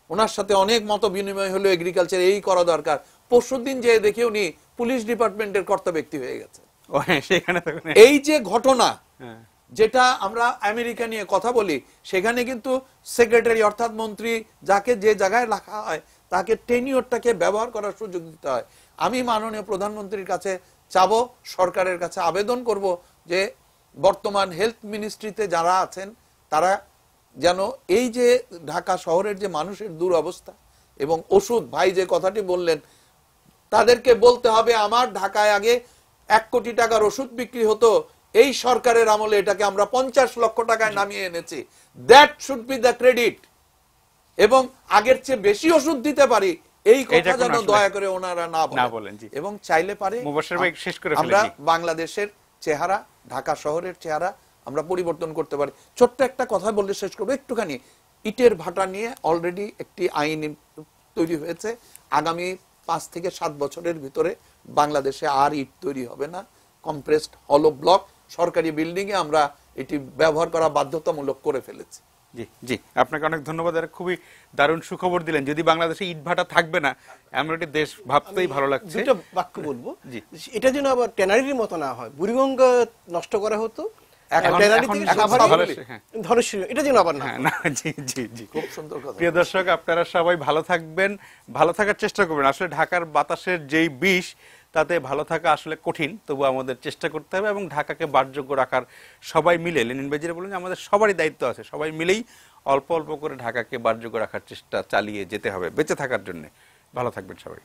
ওনার সাথে অনেক মত বিনিময় হলো, এগ্রিকালচার এই করা দরকার। পরশুদিন যে দেখি উনি পুলিশ ডিপার্টমেন্টের কর্তা ব্যক্তি হয়ে গেছে। ও হ্যাঁ, সেখানে তখন এই যে ঘটনা, হ্যাঁ। যেটা আমরা আমেরিকা নিয়ে কথা বলি, সেখানে কিন্তু সেক্রেটারি অর্থাৎ মন্ত্রী যাকে যে জায়গায় রাখা হয় তাকে টেনিওরটাকে ব্যবহার করার সুযোগ দিতে হয়। আমি মাননীয় প্রধানমন্ত্রীর কাছে চাবো, সরকারের কাছে আবেদন করব যে বর্তমান হেলথ মিনিস্ট্রিতে যারা আছেন তারা যেন এই যে ঢাকা শহরের যে মানুষের দুরবস্থা এবং ওষুধ, ভাই যে কথাটি বললেন, তাদেরকে বলতে হবে আমার ঢাকায় আগে 1 কোটি টাকার ওষুধ বিক্রি হতো, এই সরকারের আমলে এটাকে আমরা 50 লক্ষ টাকায় নামিয়ে এনেছি। That should be the credit. এবং আগের চেয়ে বেশি ওষুধ দিতে পারি, এই এটা কথা কোনো যেন আসলে দয়া করে ওনারা না না বলেন। বলেন, জি। এবং চাইলে পারে মুবাশশির ভাই শেষ করে আমরা ফেলেন, জি। বাংলাদেশের চেহারা, ঢাকা শহরের চেহারা আমরা পরিবর্তন করতে পারি। ছোট্ট একটা কথা বললে শেষ করবো একটুখানি। ইটের ভাটা নিয়ে অলরেডি একটি আইন তৈরি হয়েছে। আগামী 5 থেকে 7 বছরের ভিতরে বাংলাদেশে আর ইট তৈরি হবে না। কম্প্রেসড হলো ব্লক সরকারি বিল্ডিং এ আমরা এটি ব্যবহার করা বাধ্যতামূলক করে ফেলেছি। জি জি, আপনাকে অনেক ধন্যবাদ। আর খুবই দারুণ সুখবর দিলেন। যদি বাংলাদেশে ইট ভাটা থাকবে না, এমন একটি দেশ ভাবতেই ভালো লাগছে। দুটো বাক্য বলবো, জি। এটা যেন আবার ট্যানারির মতো না হয়। বুড়িগঙ্গা নষ্ট করা হতো, এখন- ট্যানারি এখন- থেকে এখন সাভারে, ভালো হ্যাঁ। ধনেশ্বরী, এটা যেন আবার না হ্যাঁ, হয়। না, জি জি জি। খুব সুন্দর কথা। প্রিয় দর্শক, আপনারা সবাই ভালো থাকবেন, ভালো থাকার চেষ্টা করবেন। আসলে ঢাকার বাতাসের যেই বিষ, তাতে ভালো থাকা আসলে কঠিন, তবু আমাদের চেষ্টা করতে হবে এবং ঢাকাকে বাসযোগ্য রাখার সবাই মিলে, লেনিন বেজিরা বলেন যে আমাদের সবারই দায়িত্ব আছে, সবাই মিলেই অল্প অল্প করে ঢাকাকে বাসযোগ্য রাখার চেষ্টা চালিয়ে যেতে হবে বেঁচে থাকার জন্য। ভালো থাকবেন সবাই।